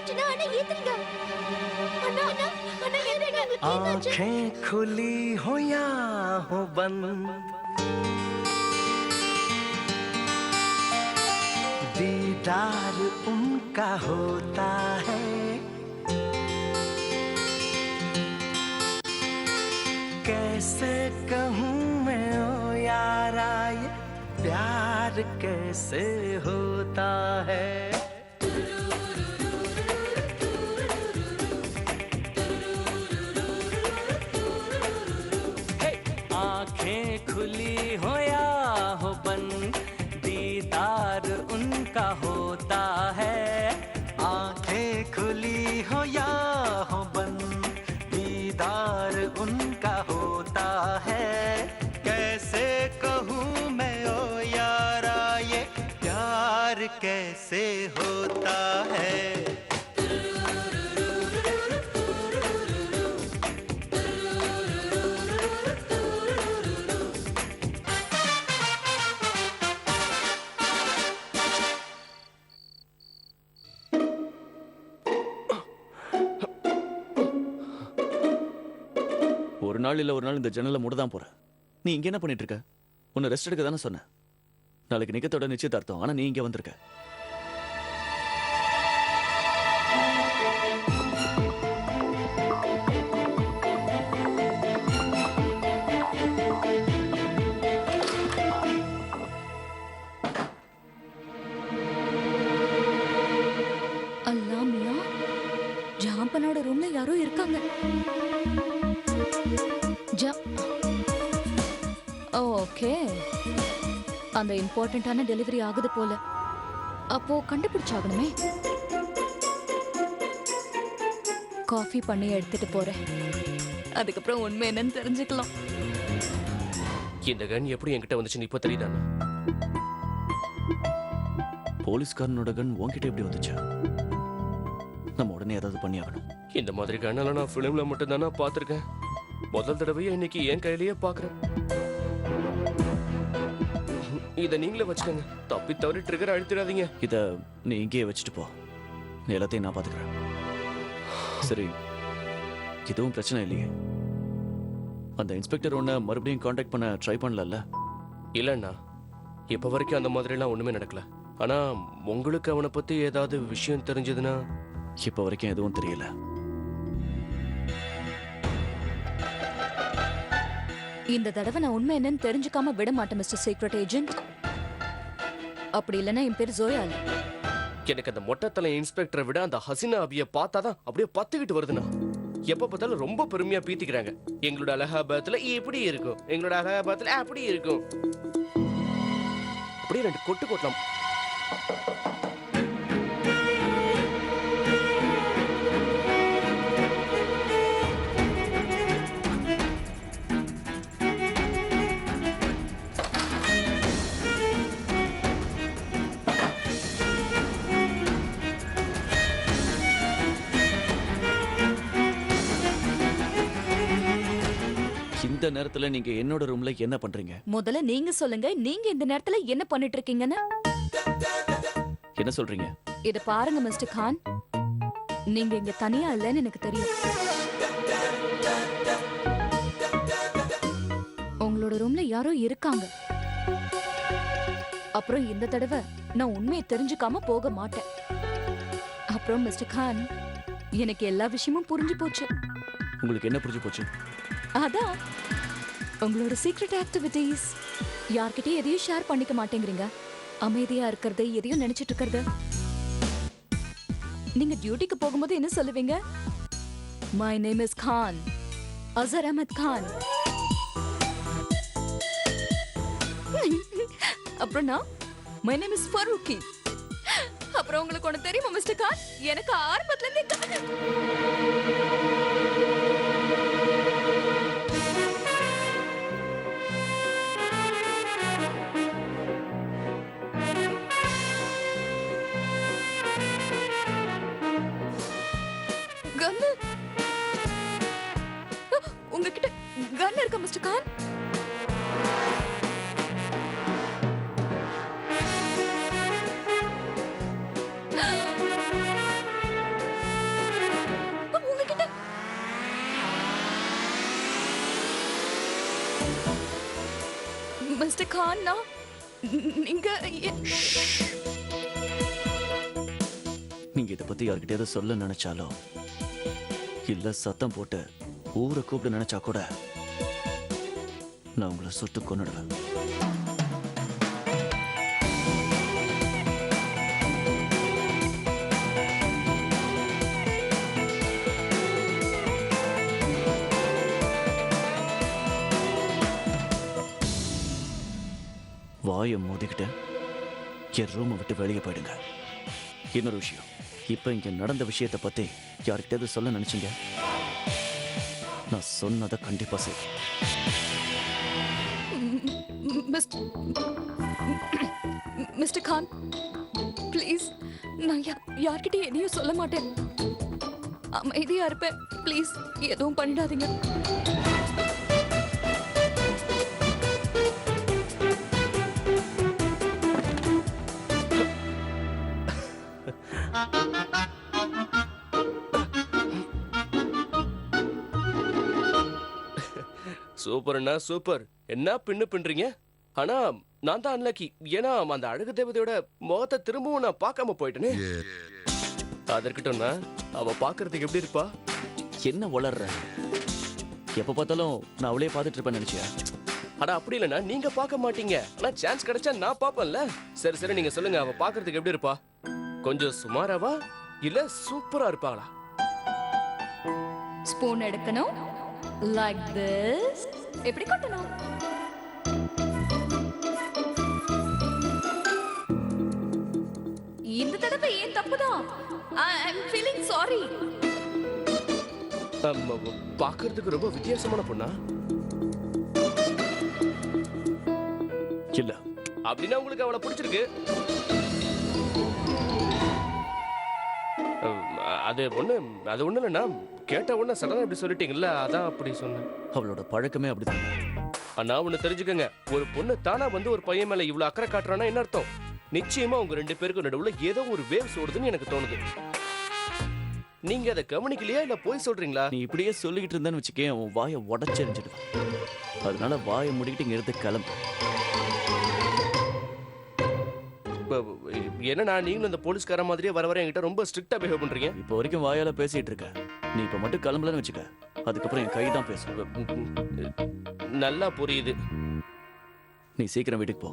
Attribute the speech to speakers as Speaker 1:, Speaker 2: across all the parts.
Speaker 1: என்னாச்சுன்னா அண்ணா ஏத்துங்க. அண்ணா அண்ணா அண்ணா ஏத்துங்க.
Speaker 2: आंखें खुली हो या हो बंद, दीदार उनका होता है। कैसे कहूँ मैं ओ यारा, ये प्यार कैसे होता है। आंखें खुली हो या हो बंद, दीदार उनका होता है। आंखें खुली हो या हो बंद, दीदार उनका होता है। कैसे कहूँ मैं ओ यारा, ये प्यार कैसे होता है।
Speaker 3: ஒரு நாள் இல்ல ஒரு நாள் இந்த ஜன்னலை மூட தான் போறேன். நீ இங்க என்ன பண்ணிட்டு இருக்க? உன்னை ரெஸ்ட் எடுக்க தானே சொன்னேன். நாளைக்கு நிக்கத்தோட நிச்சயதார்த்தம், ஆனா நீ இங்க வந்திருக்க.
Speaker 1: அல்லா மியா, ஜாம்பனோட ரூம்ல யாரோ இருக்காங்க. ஓகே, அந்த இம்பார்ட்டன்டான டெலிவரி ஆகுது போல. அப்போ கண்டுபிடிச்சாகணுமே. காஃபி பண்ணி எடுத்துட்டு போறேன். அதுக்கப்புறம் உண்மை என்னன்னு தெரிஞ்சுக்கலாம்.
Speaker 4: இந்த கன் எப்படி என்கிட்ட வந்துச்சுன்னு இப்ப தெரியுதா?
Speaker 3: போலீஸ்காரனோட கன் உன்கிட்ட எப்படி வந்துச்சு? நம்ம உடனே ஏதாவது பண்ணி ஆகணும்.
Speaker 4: இந்த மாதிரி கண்ணெல்லாம் நான் பிலிம்ல மட்டும் தானே பார்த்திருக்கேன். முதல் தடவையே இன்னைக்கு என் கையிலேயே பாக்குறேன். இதை நீங்களே வச்சுக்கோங்க. தப்பி தவறி ட்ரிகர் அழுத்திடாதீங்க.
Speaker 3: இத நீ இங்கேயே வச்சுட்டு போ. நீ எல்லாத்தையும் நான் பாத்துக்கிறேன். சரி, இதுவும் பிரச்சனை இல்லையே. அந்த இன்ஸ்பெக்டர் உன்னை மறுபடியும் காண்டாக்ட் பண்ண ட்ரை பண்ணல?
Speaker 4: இல்லண்ணா, இப்ப வரைக்கும் அந்த மாதிரி எல்லாம் ஒண்ணுமே நடக்கல. ஆனா உங்களுக்கு அவனை பத்தி ஏதாவது விஷயம் தெரிஞ்சதுன்னா?
Speaker 3: இப்ப வரைக்கும் எதுவும் தெரியல.
Speaker 1: இந்த தடவை நான் உண்மை என்னன்னு தெரிஞ்சுக்காம விட மாட்டேன் மிஸ்டர் சீக்ரெட் ஏஜென்ட். அப்படி இல்லைன்னா என் பேர் ஜோயால்.
Speaker 4: எனக்கு அந்த மொட்டத்தலை இன்ஸ்பெக்டரை விட அந்த ஹசினா அபிய பார்த்தாதான் அப்படியே பத்துக்கிட்டு வருதுண்ணா. எப்ப பார்த்தாலும் ரொம்ப பெருமையா பீத்திக்கிறாங்க. எங்களோட அலகாபாத்ல எப்படி இருக்கும், எங்களோட அலகாபாத்ல அப்படி இருக்கும். அப்படியே ரெண்டு கொட்டு கொட்டலாம்.
Speaker 3: இந்த நேரத்துல நீங்க என்னோட ரூம்ல என்ன பண்றீங்க?
Speaker 1: முதல்ல நீங்க சொல்லுங்க, நீங்க இந்த நேரத்துல என்ன பண்ணிட்டு இருக்கீங்கன்னு.
Speaker 3: என்ன சொல்றீங்க?
Speaker 1: இத பாருங்க மிஸ்டர் கான், நீங்க இங்க தனியா இல்லைன்னு எனக்கு தெரியும். உங்களோட ரூம்ல யாரோ இருக்காங்க. அப்புறம் இந்த தடவை நான் உண்மையை தெரிஞ்சுக்காம போக மாட்டேன். அப்புறம் மிஸ்டர் கான், எனக்கு எல்லா விஷயமும் புரிஞ்சு போச்சு.
Speaker 3: உங்களுக்கு என்ன புரிஞ்சு போச்சு?
Speaker 1: அதான் உங்களோட சீக்ரெட் ஆக்டிவிட்டீஸ். யார்கிட்டயும் எதையும் ஷேர் பண்ணிக்க மாட்டேங்கிறீங்க. அமைதியா இருக்கிறது, எதையும் நினைச்சிட்டு இருக்கிறது. நீங்க டியூட்டிக்கு போகும்போது என்ன சொல்லுவீங்க? மை நேம் இஸ் கான், அசர் அஹமத் கான். அப்புறம் நான் மை நேம் இஸ் ஃபரூக்கி. அப்புறம் உங்களுக்கு ஒண்ணு தெரியுமா மிஸ்டர் கான், எனக்கு ஆரம்பத்துல இருந்தே உங்ககிட்ட கன் இருக்கா மிஸ்டர் கான்? நான் நீங்க
Speaker 3: நீங்க இதை பத்தி யார்கிட்டயாவது சொல்ல நினைச்சாலோ இல்ல சத்தம் போட்டு ஊரை கூப்பிட நினைச்சா கூட நான் உங்களை சுட்டு கொன்னுடுவேன். வாயை மோதிக்கிட்டு என் ரூமை விட்டு வெளியே போயிடுங்க. இன்னொரு விஷயம், இப்ப இங்க நடந்த விஷயத்தை பத்தி யார்கிட்டயாவது சொல்ல நினைச்சீங்க, நான் சொன்னதை கண்டிப்பா செய்.
Speaker 1: மிஸ்டர் கான், ப்ளீஸ், நான் யார்கிட்டயும் எதையும் சொல்ல மாட்டேன். அமைதியா இருப்பேன். ப்ளீஸ் எதுவும் பண்ணிடாதீங்க.
Speaker 4: சூப்பர்ண்ணா சூப்பர். என்ன பின்னு பின்றீங்க? ஆனா நான் தான் அன்லக்கி. ஏன்னா அந்த அழகு தேவதையோட முகத்தை திரும்பவும் நான் பார்க்காம போயிட்டேனே. அது இருக்கட்டும்னா, அவ பாக்குறதுக்கு எப்படி இருப்பா?
Speaker 3: என்ன வளர்ற? எப்ப பார்த்தாலும் நான் அவளையே பார்த்துட்டு இருப்பேன் நினைச்சியா?
Speaker 4: அட அப்படி இல்லைண்ணா, நீங்க பார்க்க மாட்டீங்க. ஆனா சான்ஸ் கிடைச்சா நான் பார்ப்பேன்ல. சரி சரி, நீங்க சொல்லுங்க, அவ பாக்குறதுக்கு எப்படி இருப்பா? கொஞ்சம் சுமாராவா இல்ல சூப்பரா இருப்பாளா?
Speaker 1: ஸ்பூன் எடுக்கணும், லைக் திஸ். எப்படி கொட்டணும்? இந்த தடவை ஏன் தப்புதான். ஐ அம் ஃபீலிங் சாரி.
Speaker 4: பாக்குறதுக்கு ரொம்ப வித்தியாசமான பொண்ணா?
Speaker 3: இல்ல.
Speaker 4: அப்படின்னா உங்களுக்கு அவளை பிடிச்சிருக்கு. அது ஒண்ணு இல்லைண்ணா, கேட்ட உடனே சடனா இப்படி சொல்லிட்டீங்கல்ல, அதான் அப்படி சொன்னேன்.
Speaker 3: அவளோட பழக்கமே அப்படிதான்.
Speaker 4: அண்ணா ஒண்ணு தெரிஞ்சுக்கங்க, ஒரு பொண்ணு தானா வந்து ஒரு பையன் மேல இவ்வளவு அக்கறை காட்டுறான்னா என்ன அர்த்தம்? நிச்சயமா உங்க ரெண்டு பேருக்கும் நடுவுல ஏதோ ஒரு வேவ்ஸ் ஓடுதுன்னு எனக்கு தோணுது. நீங்க அதை கவனிக்கலையா இல்ல போய் சொல்றீங்களா?
Speaker 3: நீ இப்படியே சொல்லிக்கிட்டு இருந்தேன்னு வச்சுக்கேன், உன் வாயை உடச்செறிஞ்சிடுவேன். அதனால வாயை முடிக்கிட்டு இங்க இருந்து கிளம்பு.
Speaker 4: என்னண்ணா நீங்களும் இந்த போலீஸ்கார மாதிரியே வர வர என்கிட்ட ரொம்ப ஸ்ட்ரிக்டா பிஹேவ் பண்றீங்க.
Speaker 3: இப்போ வரைக்கும் வாயால பேசிட்டு இருக்க, நீ இப்ப மட்டும் கிளம்பலன்னு வச்சுக்க, அதுக்கப்புறம் என் கை தான் பேசும்.
Speaker 4: நல்லா புரியுது.
Speaker 3: நீ சீக்கிரம் வீட்டுக்கு போ.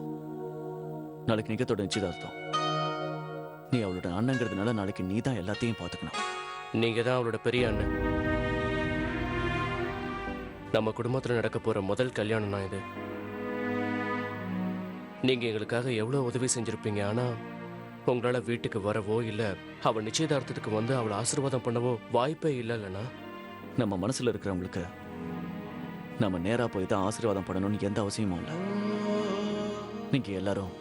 Speaker 3: நாளைக்கு நிக்கத்தோட நிச்சயதார்த்தம். நீ அவளோட அண்ணங்கிறதுனால நாளைக்கு நீ தான் எல்லாத்தையும் பார்த்துக்கணும்.
Speaker 4: நீங்க தான் அவளோட பெரிய அண்ணன். நம்ம குடும்பத்துல நடக்க போற முதல் கல்யாணம் தான் இது. நீங்க எங்களுக்காக எவ்வளவு உதவி செஞ்சிருப்பீங்க. ஆனா உங்களால வீட்டுக்கு வரவோ இல்ல அவள் நிச்சயதார்த்தத்துக்கு வந்து அவளை ஆசீர்வாதம் பண்ணவோ வாய்ப்பே இல்லைல்லண்ணா.
Speaker 3: நம்ம மனசுல இருக்கிறவங்களுக்கு நம்ம நேரா போய் தான் ஆசீர்வாதம் பண்ணணும்னு எந்த அவசியமும் இல்லை. நீங்க எல்லாரும்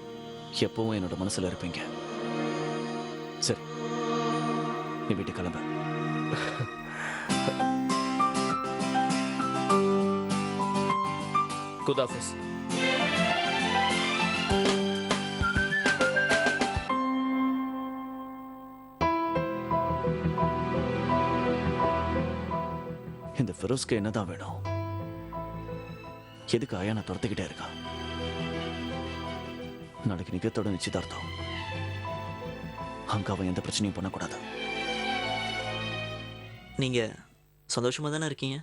Speaker 3: எப்பவும் என்னோட மனசுல இருப்பீங்க. சரி, நீ வீட்டுக்கு கிளம்ப.
Speaker 4: குதாஃபிஸ்.
Speaker 3: இந்த ஃபெரோஸ்க்கு என்னதான் வேணும்? எதுக்கு ஆயா நான் துரத்துக்கிட்டே இருக்கான்? நாளைக்கு நிக்கத்தோட நிச்சயதார்த்தம். அங்க அவன் எந்த பிரச்சனையும் பண்ணக்கூடாது.
Speaker 5: நீங்க சந்தோஷமா தானே இருக்கீங்க?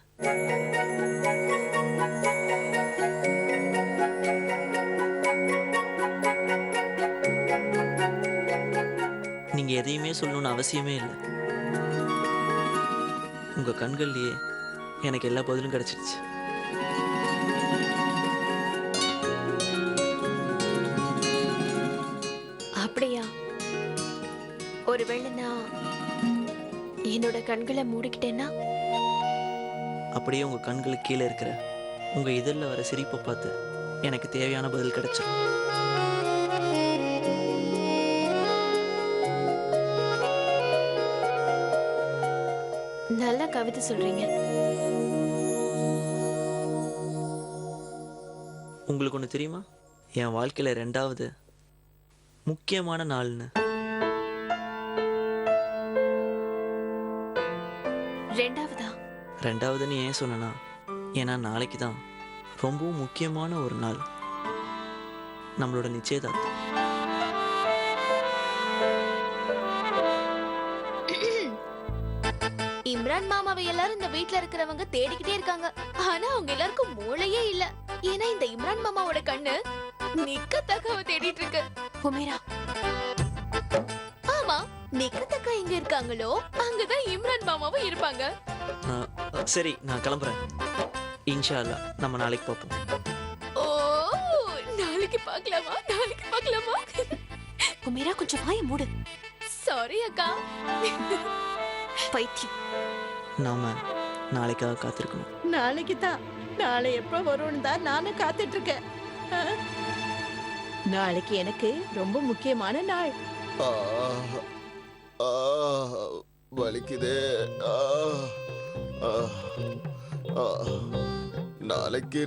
Speaker 5: நீங்க எதையுமே சொல்லணும்னு அவசியமே இல்லை. உங்க கண்கள்லயே எனக்கு எல்லா பதிலும் கிடைச்சிருச்சு.
Speaker 6: அப்படியா? ஒருவேளை நான் என்னோட கண்களை மூடிக்கிட்டேன்னா?
Speaker 5: அப்படியே உங்க கண்களுக்கு கீழே இருக்கிற உங்க இதழில் வர சிரிப்பை பார்த்து எனக்கு தேவையான பதில் கிடைச்சிடும்.
Speaker 6: நல்ல கவிதை சொல்றீங்க.
Speaker 5: உங்களுக்கு ஒன்று தெரியுமா? என் வாழ்க்கையில் 2வது முக்கியமான நாள்னு. 2வதுன்னு ஏன் சொன்னேன்னா, ஏன்னா நாளைக்கு தான் ரொம்பவும் முக்கியமான ஒரு நாள். நம்மளோட நிச்சயதார்த்தம்.
Speaker 6: இம்ரான் மாமாவை எல்லாரும் இந்த வீட்ல இருக்கிறவங்க தேடிக்கிட்டே இருக்காங்க. ஆனா அவங்க எல்லாருக்கும் மூளையே இல்ல. ஏன்னா இந்த இம்ரான் மாமாவோட கண்ணு நிக்கத்தக்காவ தேடிட்டு இருக்கு. ஹுமேரா, ஆமா, நிக்கத்தக்கா எங்க இருக்காங்களோ அங்கதான் இம்ரான் மாமாவும் இருப்பாங்க.
Speaker 5: சரி, நான் கிளம்புறேன். இன்ஷா அல்லாஹ் நம்ம நாளைக்கு பார்ப்போம்.
Speaker 6: ஓ, நாளைக்கு பார்க்கலாமா? நாளைக்கு பார்க்கலாமா? ஹுமேரா, கொஞ்சம் வாயை மூடு. சாரி அக்கா. பைத்தியம்.
Speaker 5: நாம நாளைக்காக காத்திருக்கணும்.
Speaker 7: நாளைக்கு தான். நாளை எப்ப வரும்னு தான் நானும் காத்துட்டு இருக்கேன். ஆ? நாளைக்கு எனக்கு ரொம்ப முக்கியமான நாள்.
Speaker 8: வலிக்குதே.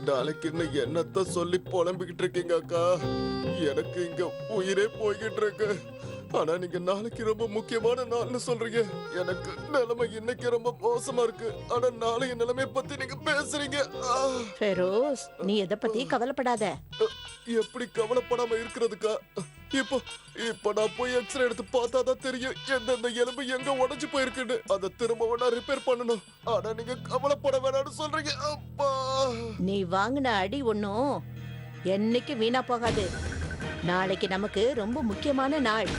Speaker 8: நாளைக்குன்னு என்னத்த சொல்லி புலம்பிக்கிட்டு இருக்கீங்க அக்கா? எனக்கு இங்க உயிரே போய்கிட்டு இருக்கு. ஆனா நீங்க நாளைக்கு ரொம்ப முக்கியமான நாள்னு சொல்றீங்க. எனக்கு நிலைமை இன்னைக்கு ரொம்ப மோசமா இருக்கு. ஆனா நாளைய நிலைமைய பத்தி நீங்க பேசுறீங்க.
Speaker 7: ஃபெரோஸ், நீ எதை பத்தி கவலைப்படாத.
Speaker 8: எப்படி கவலைப்படாம இருக்கிறதுக்கா? இப்போ நான் போய் எக்ஸ்ரே எடுத்து பார்த்தாதான் தெரியும் எந்தெந்த எலும்பு எங்க உடைஞ்சு போயிருக்குன்னு. அதை திரும்பவும் நான் ரிப்பேர் பண்ணணும். ஆனா நீங்க கவலைப்பட வேணாம்னு சொல்றீங்க. அப்பா,
Speaker 7: நீ வாங்கின அடி ஒன்னும் என்னைக்கு வீணா போகாது. நாளைக்கு நமக்கு ரொம்ப முக்கியமான நாள்.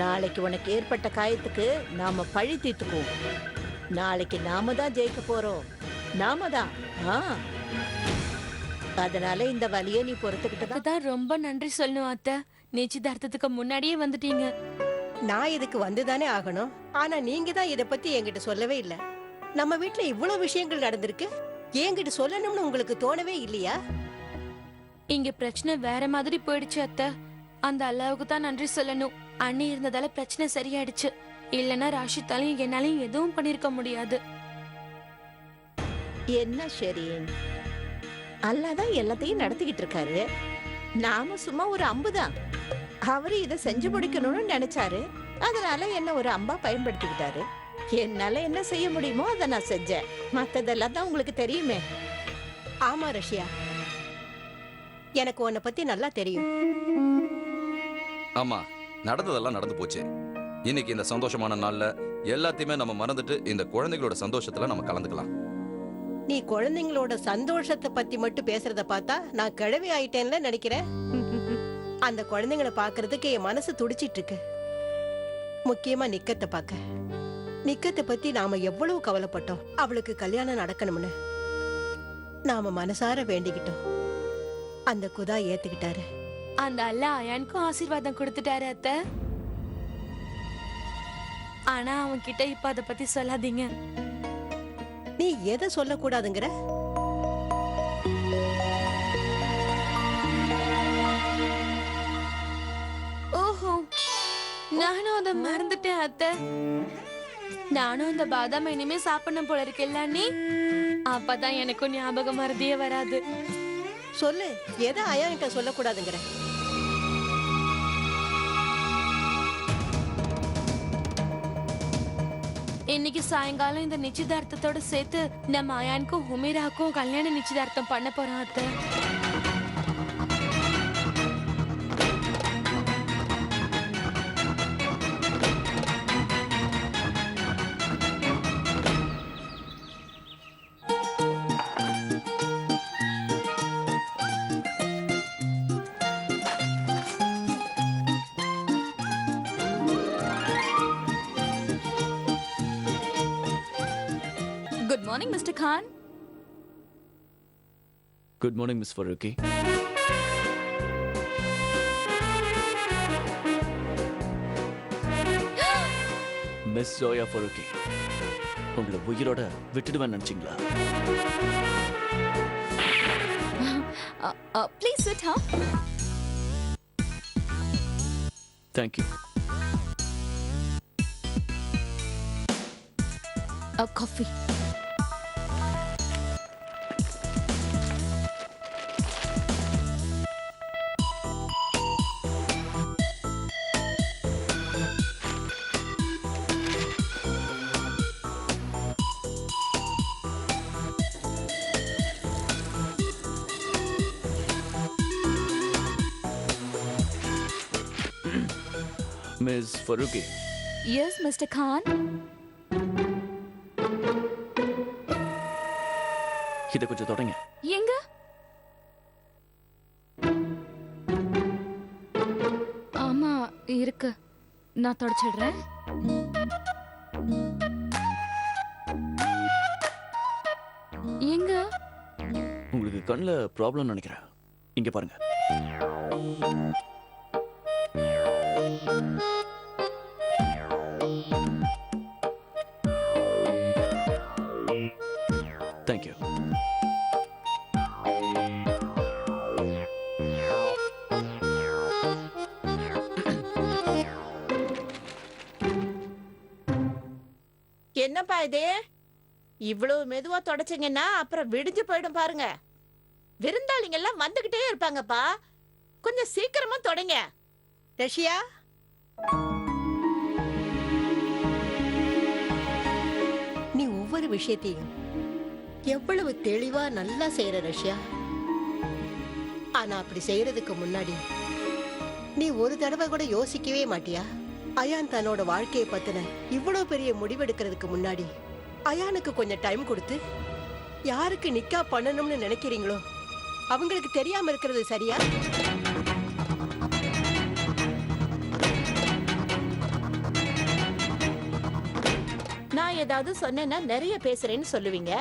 Speaker 7: நாளைக்கு உனக்கு ஏற்பட்ட காயத்துக்கு நாம பழி தீர்த்துக்குவோம். நாளைக்கு நாம தான் ஜெயிக்க போறோம். நாம தான். அதனால இந்த வலியை நீ பொறுத்துக்கிட்டு
Speaker 6: தான் ரொம்ப நன்றி சொல்லணும் அத்தை. நிச்சயதார்த்தத்துக்கு முன்னாடியே வந்துட்டீங்க.
Speaker 9: நான் இதுக்கு வந்துதானே ஆகணும். ஆனா நீங்க தான் இத பத்தி என்கிட்ட சொல்லவே இல்ல. நம்ம வீட்ல இவ்வளவு விஷயங்கள் நடந்திருக்கு, என்கிட்ட சொல்லணும்னு உங்களுக்கு தோணவே இல்லையா?
Speaker 6: இங்க பிரச்சனை வேற மாதிரி போயிடுச்சு அத்தை. அந்த அல்லாவுக்கு தான் நன்றி சொல்லணும். அண்ணி இருந்ததால பிரச்சனை சரியாயிடுச்சு. இல்லனா ராஷித்தாலையும் என்னாலையும் எதுவும் பண்ணிருக்க முடியாது.
Speaker 7: என்ன ஷெரீன், அல்லாதான் எல்லாத்தையும் நடத்திக்கிட்டு இருக்காரு. நாம சும்மா ஒரு அம்புதான். அவரு இதை செஞ்சு முடிக்கணும்னு நினைச்சாரு. அதனால என்ன ஒரு அம்பா பயன்படுத்திக்கிட்டாரு. என்னால என்ன செய்ய முடியுமோ அதை நான் செஞ்சேன். மத்ததெல்லாம் தான் உங்களுக்கு தெரியுமே.
Speaker 9: ஆமா ரஷ்யா, எனக்கு உன்னை பத்தி நல்லா தெரியும்.
Speaker 10: ஆமா, நடந்ததெல்லாம் நடந்து போச்சு. இன்னைக்கு இந்த சந்தோஷமான நாள்ல எல்லாத்தையுமே நம்ம மறந்துட்டு இந்த குழந்தைகளோட சந்தோஷத்துல நம்ம கலந்துக்கலாம்.
Speaker 9: நீ குழந்தைங்களோட சந்தோஷத்தை பத்தி மட்டும் பேசுறத பார்த்தா நான் கிழவி ஆயிட்டேன்ல நினைக்கிறேன். அந்த குழந்தைங்களை பாக்குறதுக்கு என் மனசு துடிச்சிட்டு இருக்கு. முக்கியமா நிக்கத்தை பார்க்க. நிக்கத்தை பத்தி நாம எவ்வளவு கவலைப்பட்டோம். அவளுக்கு கல்யாணம் நடக்கணும்னு நாம மனசார வேண்டிக்கிட்டோம். அந்த குதா ஏத்துக்கிட்டாரு.
Speaker 6: அந்த அல்லாஹ் அயானுக்கும் ஆசீர்வாதம் கொடுத்துட்டாரு அத்தை. ஆனா அவன் கிட்ட இப்ப அத பத்தி சொல்லாதீங்க.
Speaker 9: நீ எதை சொல்லக்கூடாதுங்கிற?
Speaker 6: ஓஹோ, நானும் அதை மறந்துட்டேன் அத்தை. நானும் அந்த பாதாம் இனிமே சாப்பிடணும் போல இருக்குல்ல நீ. அப்பதான் எனக்கும் ஞாபகம் மறதியே வராது.
Speaker 9: சொல்லு, எதை அயான்கிட்ட சொல்லக்கூடாதுங்கிற?
Speaker 6: இன்னைக்கு சாயங்காலம் இந்த நிச்சயதார்த்தத்தோட சேர்த்து நம்ம அயானுக்கும் ஹுமேராக்கும் கல்யாண நிச்சயதார்த்தம் பண்ண போறோம் அத்தை.
Speaker 1: Good morning, Mr. Khan.
Speaker 3: Good morning miss Farooqui. Miss Zoya Farooqui, உங்களை உயிரோட விட்டுடுவேன் நினைச்சீங்களா?
Speaker 1: Please sit, huh?
Speaker 3: Thank you.
Speaker 1: A coffee.
Speaker 3: Miss Farooqui,
Speaker 1: yes mister Khan.
Speaker 3: இதை கொஞ்சம் தொடங்க.
Speaker 1: எங்க? ஆமா இருக்கு, நான் தொடச்சிடுறேன். எங்க?
Speaker 3: உங்களுக்கு கண்ணில் ப்ராப்ளம் நினைக்கிறேன். இங்க பாருங்க. தேங்க்யூ.
Speaker 7: என்னப்பா இது இவ்வளவு மெதுவா தொடச்சிங்கன்னா அப்புறம் விடிஞ்சு போயிடும் பாருங்க. விருந்தாளிங்க எல்லாம் வந்துகிட்டே இருப்பாங்கப்பா, கொஞ்சம் சீக்கிரமா தொடங்க.
Speaker 9: ரஷ்யா, நீ ஒவ்வொரு விஷயத்தையும் எவ்வளவு தெளிவா நல்லா செய்யற ரஷ்யா. ஆனா அப்படி செய்யறதுக்கு முன்னாடி நீ ஒரு தடவை கூட யோசிக்கவே மாட்டியா? அயான் தன்னோட வாழ்க்கையை பத்தின இவ்வளவு பெரிய முடிவெடுக்கிறதுக்கு முன்னாடி அயானுக்கு கொஞ்சம் டைம் கொடுத்து யாருக்கு நிக்கா பண்ணணும்னு நினைக்கிறீங்களோ அவங்களுக்கு தெரியாம இருக்கிறது சரியா?
Speaker 7: நான் ஏதாவது சொன்னேன்னா நிறைய பேசுறேன்னு சொல்லுவீங்க.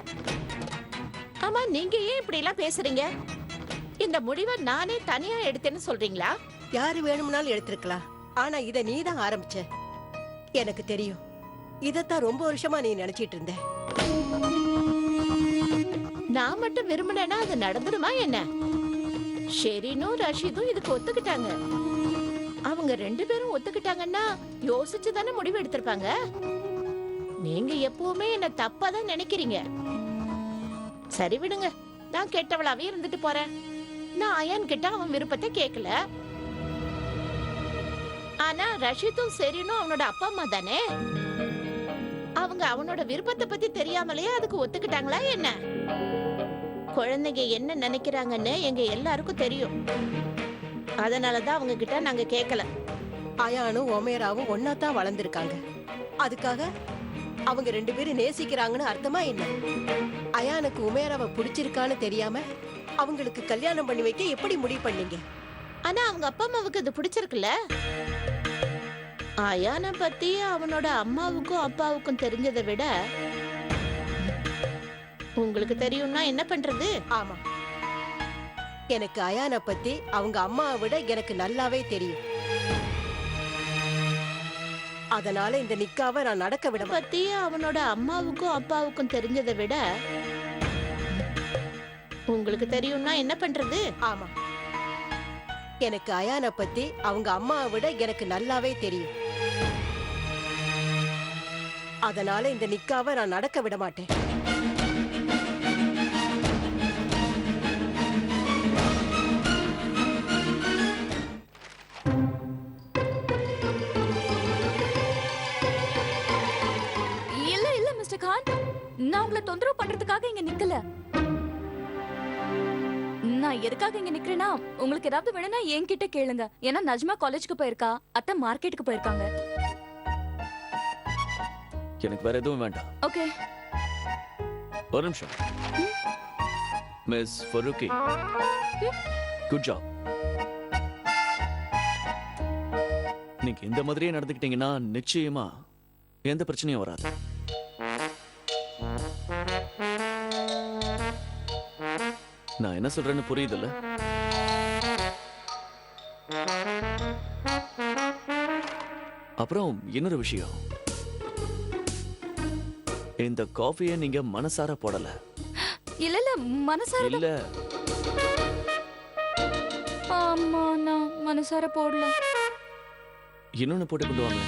Speaker 7: ஆமா, நீங்க ஏன் இப்படி எல்லாம் பேசுறீங்க? இந்த முடிவை நானே தனியா எடுத்தேன்னு சொல்றீங்களா?
Speaker 9: யாரு வேணும்னாலும் எடுத்திருக்கலாம், ஆனா இத நீ தான் ஆரம்பிச்ச. எனக்கு தெரியும், இதத்தான் ரொம்ப வருஷமா நீ நினைச்சிட்டு இருந்த.
Speaker 7: நான் மட்டும் விரும்பினேன்னா அது நடந்துருமா என்ன? ஷெரீனும் ரஷீதும் இதுக்கு ஒத்துக்கிட்டாங்க. அவங்க 2 பேரும் ஒத்துக்கிட்டாங்கன்னா யோசிச்சு தானே முடிவு எடுத்திருப்பாங்க. நீங்க எப்பவுமே என்ன தப்பா தான் நினைக்கிறீங்க. சரி விடுங்க, நான் கெட்டவளாவே இருந்துட்டு போறேன். நான் அயான் கிட்ட அவன் விருப்பத்தை கேட்கல. ஆனா ரஷீதும் ஷெரீனும் அவனோட அப்பா அம்மா தானே. அவங்க அவனோட விருப்பத்தை பத்தி தெரியாமலே அதுக்கு ஒத்துக்கிட்டாங்களா என்ன? குழந்தைங்க என்ன நினைக்கிறாங்கன்னு எங்க எல்லாருக்கும் தெரியும். அதனாலதான் அவங்க கிட்ட நாங்க கேட்கல.
Speaker 9: அயானும் ஒமேராவும் ஒன்னா தான் வளர்ந்துருக்காங்க. அதுக்காக அவங்க 2 பேரும் நேசிக்கிறாங்கன்னு அர்த்தமா என்ன? அயானுக்கு உமேராவை பிடிச்சிருக்கான்னு தெரியாம அவங்களுக்கு கல்யாணம் பண்ணி வைக்க எப்படி முடிவு பண்ணீங்க?
Speaker 7: ஆனா அவங்க அப்பா அம்மாவுக்கு இது பிடிச்சிருக்குல்ல. அயானை பத்தி அவனோட அம்மாவுக்கும் அப்பாவுக்கும் தெரிஞ்சதை விட உங்களுக்கு தெரியும்னா என்ன பண்றது?
Speaker 9: ஆமா, எனக்கு அயானை பத்தி அவங்க அம்மாவை விட எனக்கு நல்லாவே தெரியும். அதனால இந்த நிக்காவை நான் நடக்க விட மாட்டேன்.
Speaker 7: பத்தி அவனோட அம்மாவுக்கும் அப்பாவுக்கும் தெரிஞ்சதை விட உங்களுக்கு தெரியும்னா என்ன பண்றது?
Speaker 9: ஆமா, எனக்கு அயானை பத்தி அவங்க அம்மாவை விட எனக்கு நல்லாவே தெரியும். அதனால இந்த நிக்காவை நான் நடக்க விட மாட்டேன்.
Speaker 1: இல்ல இல்ல மிஸ்டர் கான், நான் உங்களை தொந்தரவு பண்றதுக்காக இங்க நிக்கல. நான் எதுக்காக இங்க நிக்கிறேன்னா, உங்களுக்கு ஏதாவது வேணும்னா என்கிட்ட கேளுங்க. ஏன்னா நஜ்மா காலேஜ்க்கு போயிருக்கா, அத்தை மார்க்கெட்டுக்கு போயிருக்காங்க.
Speaker 3: எனக்கு வேற எதுவும் வேண்டாம்.
Speaker 1: ஓகே.
Speaker 3: ஒரு நிமிஷம். Miss Farooqui, good job. நீங்க இந்த மாதிரியே நடந்துக்கிட்டீங்கன்னா நிச்சயமா எந்த பிரச்சனையும் வராது. நான் என்ன சொல்றேன்னு புரியுதுல்ல? அப்புறம் இன்னொரு விஷயம், இந்த காஃபியை நீங்க மனசார போடல.
Speaker 1: இல்ல இல்ல மனசார
Speaker 3: இல்ல,
Speaker 1: ஆமா நான் மனசார போடல.
Speaker 3: இன்னொன்னு போட்டு கொண்டு வாங்க.